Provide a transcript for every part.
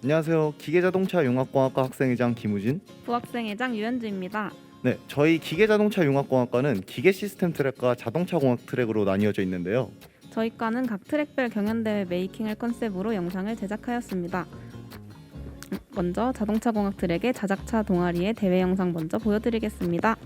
안녕하세요. 기계자동차융합공학과 학생회장 김우진. 부학생회장 유현주입니다. 네, 저희 기계자동차융합공학과는 기계시스템 트랙과 자동차공학 트랙으로 나뉘어져 있는데요. 저희 과는 각 트랙별 경연대회 메이킹을 컨셉으로 영상을 제작하였습니다. 먼저 자동차공학 트랙의 자작차 동아리의 대회 영상 먼저 보여드리겠습니다.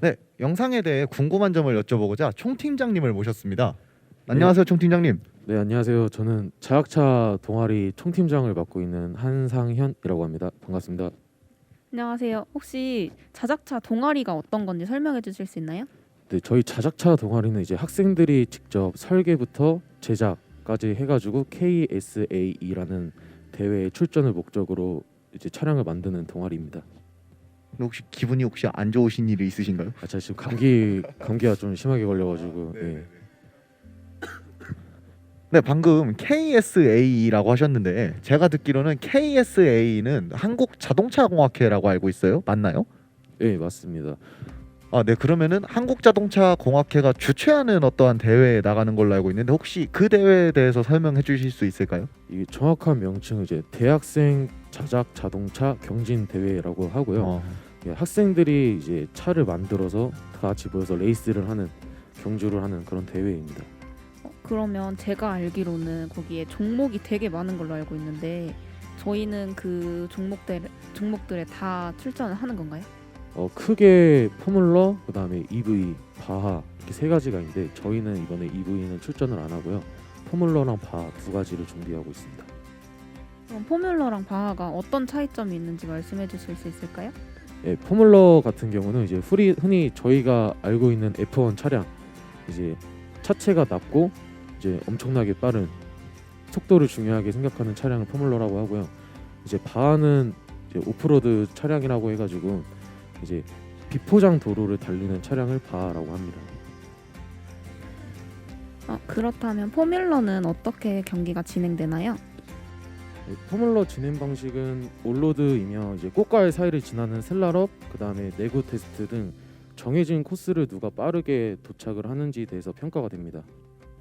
네, 영상에 대해 궁금한 점을 여쭤보고자 총팀장님을 모셨습니다. 안녕하세요, 총팀장님. 네, 안녕하세요. 저는 자학차 동아리 총팀장을 맡고 있는 한상현이라고 합니다. 반갑습니다. 안녕하세요. 혹시 자작차 동아리가 어떤 건지 설명해 주실 수 있나요? 네, 저희 자작차 동아리는 이제 학생들이 직접 설계부터 제작까지 해가지고 KSAE라는 대회에 출전을 목적으로 이제 차량을 만드는 동아리입니다. 혹시 기분이 안 좋으신 일이 있으신가요? 제가 지금 감기가 좀 심하게 걸려가지고 네, 방금 KSAE라고 하셨는데 제가 듣기로는 KSAE는 한국자동차공학회라고 알고 있어요. 맞나요? 네, 맞습니다. 네, 그러면은 한국자동차공학회가 주최하는 어떠한 대회에 나가는 걸로 알고 있는데 혹시 그 대회에 대해서 설명해 주실 수 있을까요? 이 정확한 명칭은 이제 대학생 자작 자동차 경진 대회라고 하고요. 학생들이 이제 차를 만들어서 다 같이 모여서 레이스를 하는 경주를 하는 그런 대회입니다. 그러면 제가 알기로는 거기에 종목이 되게 많은 걸로 알고 있는데 저희는 그 종목들에 다 출전을 하는 건가요? 크게 포뮬러, 그다음에 EV, 바하 이렇게 세 가지가 있는데 저희는 이번에 EV는 출전을 안 하고요. 포뮬러랑 바하 두 가지를 준비하고 있습니다. 그럼 포뮬러랑 바하가 어떤 차이점이 있는지 말씀해 주실 수 있을까요? 네, 포뮬러 같은 경우는 이제 흔히 저희가 알고 있는 F1 차량, 이제 차체가 낮고 이제 엄청나게 빠른 속도를 중요하게 생각하는 차량을 포뮬러라고 하고요. 이제 바하는 이제 오프로드 차량이라고 해가지고 이제 비포장 도로를 달리는 차량을 바하라고 합니다. 그렇다면 포뮬러는 어떻게 경기가 진행되나요? 포뮬러 진행 방식은 올로드이며 이제 꽃과의 사이를 지나는 슬라럽, 그다음에 내구 테스트 등 정해진 코스를 누가 빠르게 도착을 하는지에 대해서 평가가 됩니다.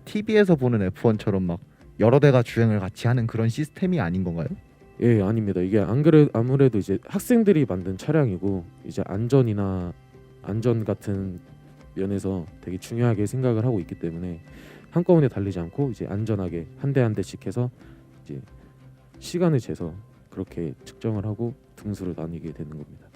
TV에서 보는 F1처럼 막 여러 대가 주행을 같이 하는 그런 시스템이 아닌 건가요? 예, 아닙니다. 이게 아무래도 이제 학생들이 만든 차량이고 이제 안전 같은 면에서 되게 중요하게 생각을 하고 있기 때문에 한꺼번에 달리지 않고 이제 안전하게 한 대 한 대씩 해서 이제 시간을 재서 그렇게 측정을 하고 등수를 나뉘게 되는 겁니다.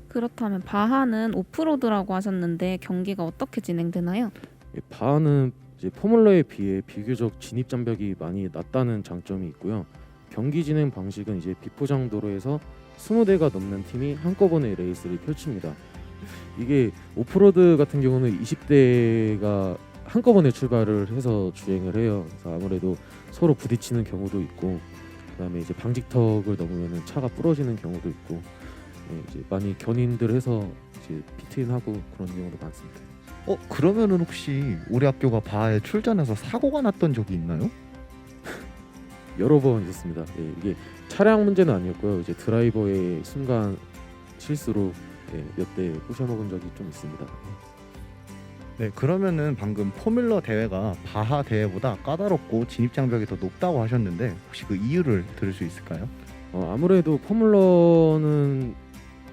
그렇다면 바하는 오프로드라고 하셨는데 경기가 어떻게 진행되나요? 예, 바하는 이제 포뮬러에 비해 비교적 진입 장벽이 많이 낮다는 장점이 있고요. 경기 진행 방식은 이제 비포장 도로에서 20대가 넘는 팀이 한꺼번에 레이스를 펼칩니다. 이게 오프로드 같은 경우는 20대가 한꺼번에 출발을 해서 주행을 해요. 그래서 아무래도 서로 부딪히는 경우도 있고, 그다음에 이제 방직턱을 넘으면 차가 부러지는 경우도 있고, 이제 많이 견인들 해서 이제 피트인하고 그런 경우도 많습니다. 그러면은 혹시 우리 학교가 바하에 출전해서 사고가 났던 적이 있나요? 여러 번 있었습니다. 예, 이게 차량 문제는 아니었고요. 이제 드라이버의 순간 실수로 몇 대 부셔먹은 적이 좀 있습니다. 네, 그러면은 방금 포뮬러 대회가 바하 대회보다 까다롭고 진입 장벽이 더 높다고 하셨는데 혹시 그 이유를 들을 수 있을까요? 아무래도 포뮬러는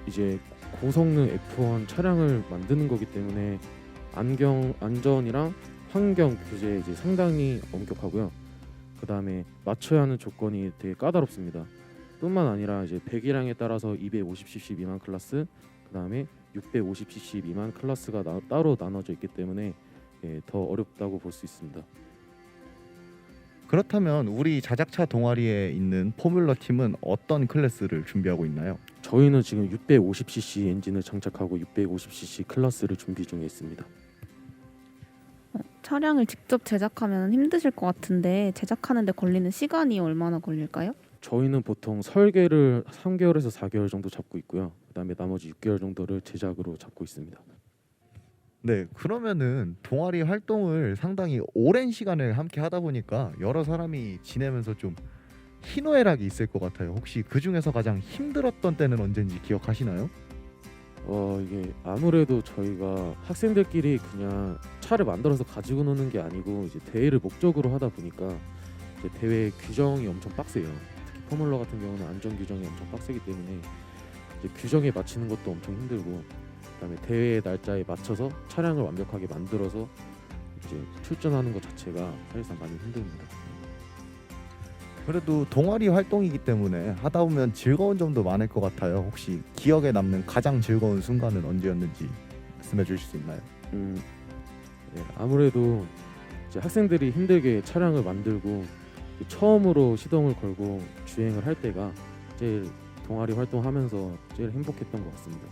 이제 고성능 F1 차량을 만드는 거기 때문에 안전이랑 환경 규제 이제 상당히 엄격하고요. 그 다음에 맞춰야 하는 조건이 되게 까다롭습니다. 뿐만 아니라 이제 배기량에 따라서 250cc 미만 클래스, 그 다음에 650cc 미만 클래스가 따로 나눠져 있기 때문에 더 어렵다고 볼 수 있습니다. 그렇다면 우리 자작차 동아리에 있는 포뮬러 팀은 어떤 클래스를 준비하고 있나요? 저희는 지금 650cc 엔진을 장착하고 650cc 클래스를 준비 중에 있습니다. 차량을 직접 제작하면 힘드실 것 같은데 제작하는데 걸리는 시간이 얼마나 걸릴까요? 저희는 보통 설계를 3개월에서 4개월 정도 잡고 있고요. 그다음에 나머지 6개월 정도를 제작으로 잡고 있습니다. 네, 그러면은 동아리 활동을 상당히 오랜 시간을 함께 하다 보니까 여러 사람이 지내면서 좀 희노애락이 있을 것 같아요. 혹시 그 중에서 가장 힘들었던 때는 언제인지 기억하시나요? 이게 아무래도 저희가 학생들끼리 그냥 차를 만들어서 가지고 노는 게 아니고 이제 대회를 목적으로 하다 보니까 이제 대회 규정이 엄청 빡세요. 특히 포뮬러 같은 경우는 안전 규정이 엄청 빡세기 때문에 이제 규정에 맞추는 것도 엄청 힘들고, 그다음에 대회 날짜에 맞춰서 차량을 완벽하게 만들어서 이제 출전하는 것 자체가 사실상 많이 힘듭니다. 그래도 동아리 활동이기 때문에 하다 보면 즐거운 점도 많을 것 같아요. 혹시 기억에 남는 가장 즐거운 순간은 언제였는지 말씀해 주실 수 있나요? 네, 아무래도 이제 학생들이 힘들게 차량을 만들고 처음으로 시동을 걸고 주행을 할 때가 제일 동아리 활동하면서 제일 행복했던 것 같습니다.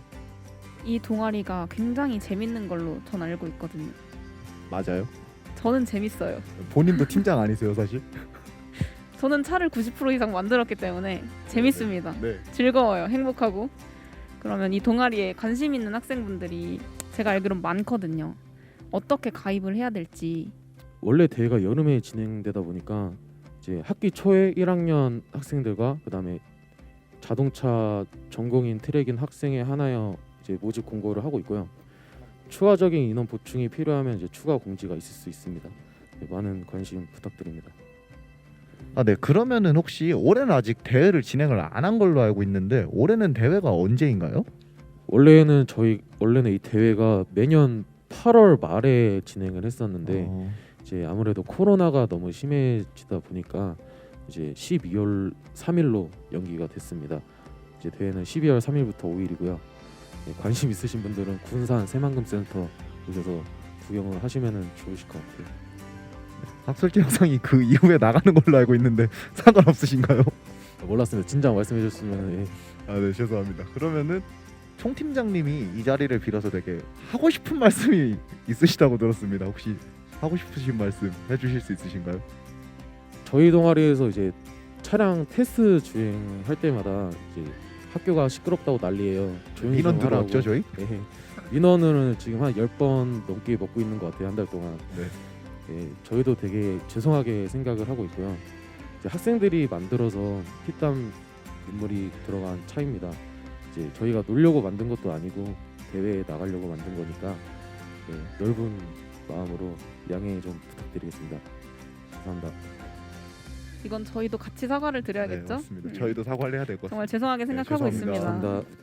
이 동아리가 굉장히 재밌는 걸로 전 알고 있거든요. 맞아요. 저는 재밌어요. 본인도 팀장 아니세요, 사실? 저는 차를 90% 이상 만들었기 때문에 재밌습니다. 네. 즐거워요. 행복하고. 그러면 이 동아리에 관심 있는 학생분들이 제가 알기로는 많거든요. 어떻게 가입을 해야 될지. 원래 대회가 여름에 진행되다 보니까 이제 학기 초에 1학년 학생들과 그다음에 자동차 전공인 트랙인 학생에 하나여 이제 모집 공고를 하고 있고요. 추가적인 인원 보충이 필요하면 이제 추가 공지가 있을 수 있습니다. 네, 많은 관심 부탁드립니다. 아, 네. 그러면은 혹시 올해는 아직 대회를 진행을 안 한 걸로 알고 있는데 올해는 대회가 언제인가요? 원래는 이 대회가 매년 8월 말에 진행을 했었는데 이제 아무래도 코로나가 너무 심해지다 보니까 이제 12월 3일로 연기가 됐습니다. 이제 대회는 12월 3일부터 5일이고요. 네, 관심 있으신 분들은 군산 새만금센터 오셔서 구경을 하시면은 좋으실 것 같아요. 학술지 영상이 그 이후에 나가는 걸로 알고 있는데 상관없으신가요? 몰랐습니다. 진작 말씀해 주셨으면. 예. 아, 네, 죄송합니다. 그러면은 총 팀장님이 이 자리를 빌어서 되게 하고 싶은 말씀이 있으시다고 들었습니다. 혹시 하고 싶으신 말씀 해주실 수 있으신가요? 저희 동아리에서 이제 차량 테스트 주행할 때마다 이제 학교가 시끄럽다고 난리예요. 조용히 민원 좀 하라고. 들어왔죠, 저희? 네. 민원을 지금 한 10번 넘게 먹고 있는 것 같아요. 한 달 동안. 네. 예, 저희도 되게 죄송하게 생각을 하고 있고요. 이제 학생들이 만들어서 피땀 눈물이 들어간 차입니다. 이제 저희가 놀려고 만든 것도 아니고 대회에 나가려고 만든 거니까 넓은 마음으로 양해 좀 부탁드리겠습니다. 감사합니다. 이건 저희도 같이 사과를 네, 드려야겠죠? 맞습니다. 저희도 사과를 해야 될 것 같습니다. 정말 죄송하게 생각하고 죄송합니다. 있습니다. 감사합니다.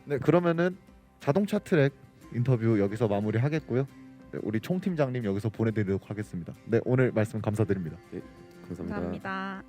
네, 그러면은 자동차 트랙 인터뷰 여기서 마무리하겠고요. 네, 우리 총 팀장님 여기서 보내드리도록 하겠습니다. 네, 오늘 말씀 감사드립니다. 감사합니다. 감사합니다.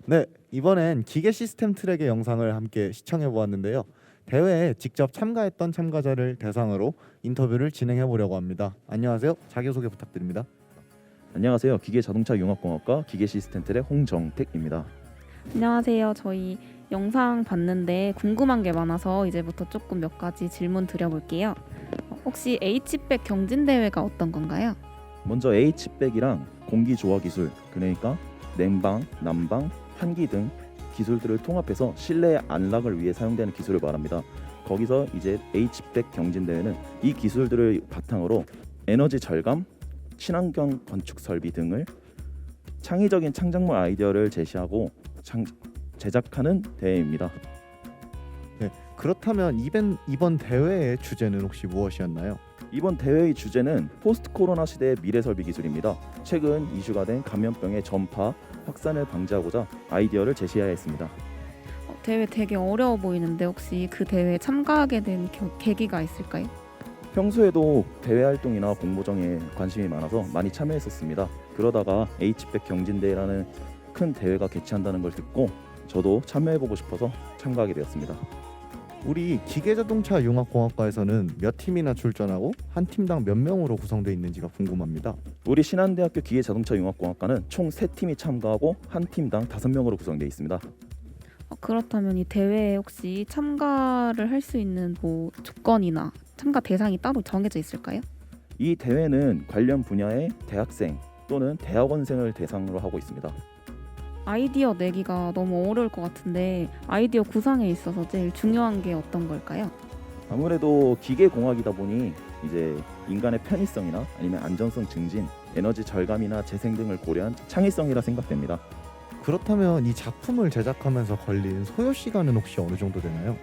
네, 이번엔 기계 시스템 트랙의 영상을 함께 시청해 보았는데요. 대회에 직접 참가했던 참가자를 대상으로 인터뷰를 진행해 보려고 합니다. 안녕하세요. 자기소개 부탁드립니다. 안녕하세요. 기계자동차융합공학과 기계시스템 트랙 홍정택입니다. 안녕하세요. 저희 영상 봤는데 궁금한 게 많아서 이제부터 조금 몇 가지 질문 드려볼게요. 혹시 H백 경진 대회가 어떤 건가요? 먼저 H백이랑 공기 조화 기술, 그러니까 냉방, 난방, 환기 등 기술들을 통합해서 실내 안락을 위해 사용되는 기술을 말합니다. 거기서 이제 H백 경진 대회는 이 기술들을 바탕으로 에너지 절감, 친환경 건축 설비 등을 창의적인 창작물 아이디어를 제시하고 제작하는 대회입니다. 네, 그렇다면 이번 대회의 주제는 혹시 무엇이었나요? 이번 대회의 주제는 포스트 코로나 시대의 미래 설비 기술입니다. 최근 이슈가 된 감염병의 전파, 확산을 방지하고자 아이디어를 제시해야 했습니다. 대회 되게 어려워 보이는데 혹시 그 대회에 참가하게 된 계기가 있을까요? 평소에도 대회 활동이나 공모전에 관심이 많아서 많이 참여했었습니다. 그러다가 H백 경진대회라는 큰 대회가 개최한다는 걸 듣고 저도 참여해보고 싶어서 참가하게 되었습니다. 우리 기계자동차융합공학과에서는 몇 팀이나 출전하고 한 팀당 몇 명으로 구성되어 있는지가 궁금합니다. 우리 신한대학교 기계자동차융합공학과는 총 3팀이 참가하고 한 팀당 5명으로 구성되어 있습니다. 그렇다면 이 대회에 혹시 참가를 할 수 있는 뭐 조건이나 참가 대상이 따로 정해져 있을까요? 이 대회는 관련 분야의 대학생 또는 대학원생을 대상으로 하고 있습니다. 아이디어 내기가 너무 어려울 것 같은데 아이디어 구상에 있어서 제일 중요한 게 어떤 걸까요? 아무래도 기계공학이다 보니 이제 인간의 편의성이나 아니면 안전성 증진, 에너지 절감이나 재생 등을 고려한 창의성이라 생각됩니다. 그렇다면 이 작품을 제작하면서 걸린 소요 시간은 혹시 어느 정도 되나요?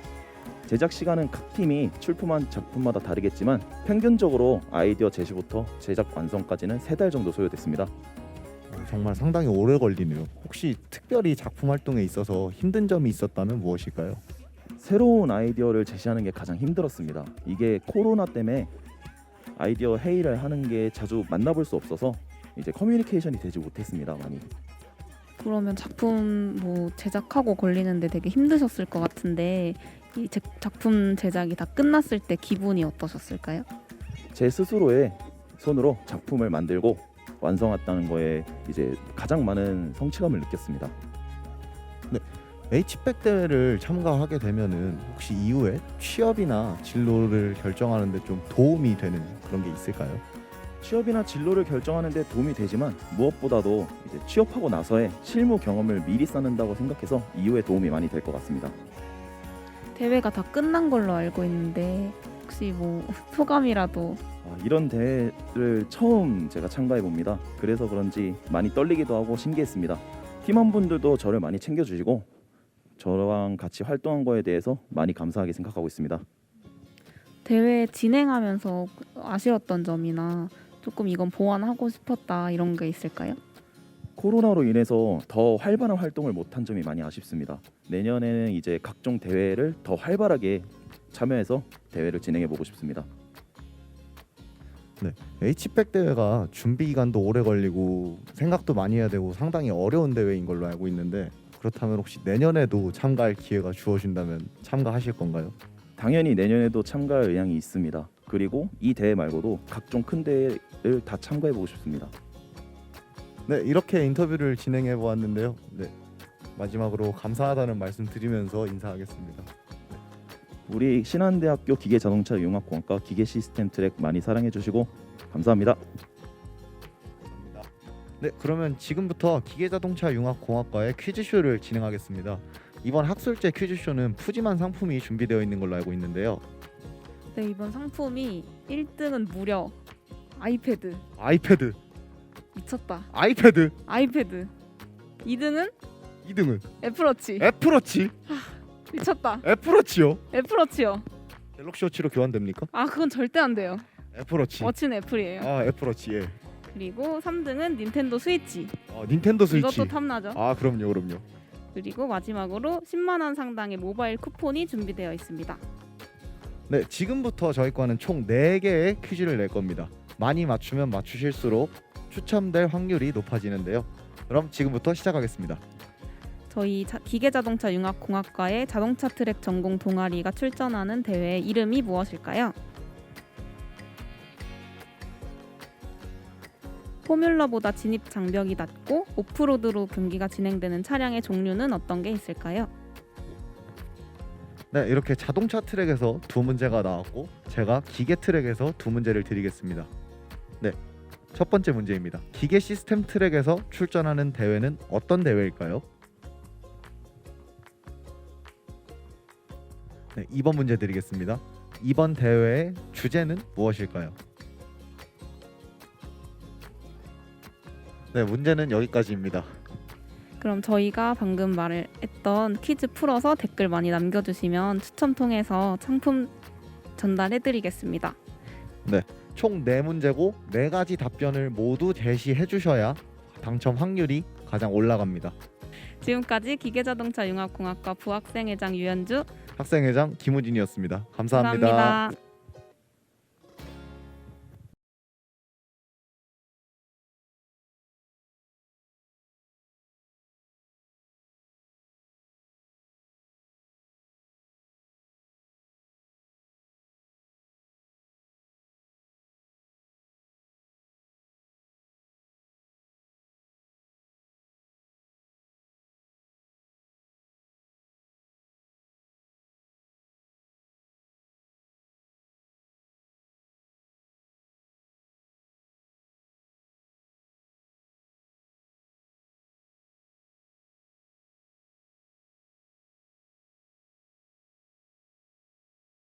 제작 시간은 각 팀이 출품한 작품마다 다르겠지만 평균적으로 아이디어 제시부터 제작 완성까지는 3달 정도 소요됐습니다. 정말 상당히 오래 걸리네요. 혹시 특별히 작품 활동에 있어서 힘든 점이 있었다면 무엇일까요? 새로운 아이디어를 제시하는 게 가장 힘들었습니다. 이게 코로나 때문에 아이디어 회의를 하는 게 자주 만나볼 수 없어서 이제 커뮤니케이션이 되지 못했습니다. 많이. 그러면 작품 뭐 제작하고 걸리는데 되게 힘드셨을 것 같은데 이 작품 제작이 다 끝났을 때 기분이 어떠셨을까요? 제 스스로의 손으로 작품을 만들고 완성했다는 거에 이제 가장 많은 성취감을 느꼈습니다. H백 대회를 참가하게 되면은 혹시 이후에 취업이나 진로를 결정하는데 좀 도움이 되는 그런 게 있을까요? 취업이나 진로를 결정하는 데 도움이 되지만 무엇보다도 이제 취업하고 나서의 실무 경험을 미리 쌓는다고 생각해서 이후에 도움이 많이 될 것 같습니다. 대회가 다 끝난 걸로 알고 있는데 혹시 뭐 소감이라도 이런 대회를 처음 제가 참가해 봅니다. 그래서 그런지 많이 떨리기도 하고 신기했습니다. 팀원분들도 저를 많이 챙겨주시고 저랑 같이 활동한 거에 대해서 많이 감사하게 생각하고 있습니다. 대회 진행하면서 아쉬웠던 점이나 조금 이건 보완하고 싶었다 이런 게 있을까요? 코로나로 인해서 더 활발한 활동을 못한 점이 많이 아쉽습니다. 내년에는 이제 각종 대회를 더 활발하게 참여해서 대회를 진행해 보고 싶습니다. H백 대회가 준비 기간도 오래 걸리고 생각도 많이 해야 되고 상당히 어려운 대회인 걸로 알고 있는데 그렇다면 혹시 내년에도 참가할 기회가 주어진다면 참가하실 건가요? 당연히 내년에도 참가할 의향이 있습니다. 그리고 이 대회 말고도 각종 큰 대회를 다 참가해 보고 싶습니다. 네, 이렇게 인터뷰를 진행해 보았는데요. 네, 마지막으로 감사하다는 말씀 드리면서 인사하겠습니다. 우리 신한대학교 기계자동차융합공학과 기계시스템 트랙 많이 사랑해 주시고 감사합니다. 네, 그러면 지금부터 기계자동차융합공학과의 퀴즈쇼를 진행하겠습니다. 이번 학술제 퀴즈쇼는 푸짐한 상품이 준비되어 있는 걸로 알고 있는데요. 네, 이번 상품이 1등은 무려 아이패드. 아이패드, 미쳤다. 아이패드. 아이패드. 2등은 2등은 애플워치. 애플워치. 미쳤다. 애플워치요? 애플워치요. 갤럭시 워치로 교환됩니까? 아, 그건 절대 안 돼요. 애플워치. 워치는 애플이에요. 아, 애플워치. 예. 그리고 3등은 닌텐도 스위치. 닌텐도 스위치. 이것도 탐나죠. 아, 그럼요. 그리고 마지막으로 10만 원 상당의 모바일 쿠폰이 준비되어 있습니다. 네, 지금부터 저희 과는 총 4개의 퀴즈를 낼 겁니다. 많이 맞추면 맞추실수록 추첨될 확률이 높아지는데요. 그럼 지금부터 시작하겠습니다. 저희 기계자동차 융합공학과의 자동차 트랙 전공 동아리가 출전하는 대회의 이름이 무엇일까요? 포뮬러보다 진입 장벽이 낮고 오프로드로 경기가 진행되는 차량의 종류는 어떤 게 있을까요? 네, 이렇게 자동차 트랙에서 2문제가 나왔고 제가 기계 트랙에서 2문제를 드리겠습니다. 네, 첫 번째 문제입니다. 기계 시스템 트랙에서 출전하는 대회는 어떤 대회일까요? 네, 2번 문제 드리겠습니다. 이번 대회의 주제는 무엇일까요? 네, 문제는 여기까지입니다. 그럼 저희가 방금 말했던 퀴즈 풀어서 댓글 많이 남겨주시면 추첨 통해서 상품 전달해드리겠습니다. 총 4문제고 4가지 답변을 모두 제시해 주셔야 당첨 확률이 가장 올라갑니다. 지금까지 기계자동차 융합공학과 부학생회장 유현주 학생회장 김우진이었습니다. 감사합니다. 감사합니다.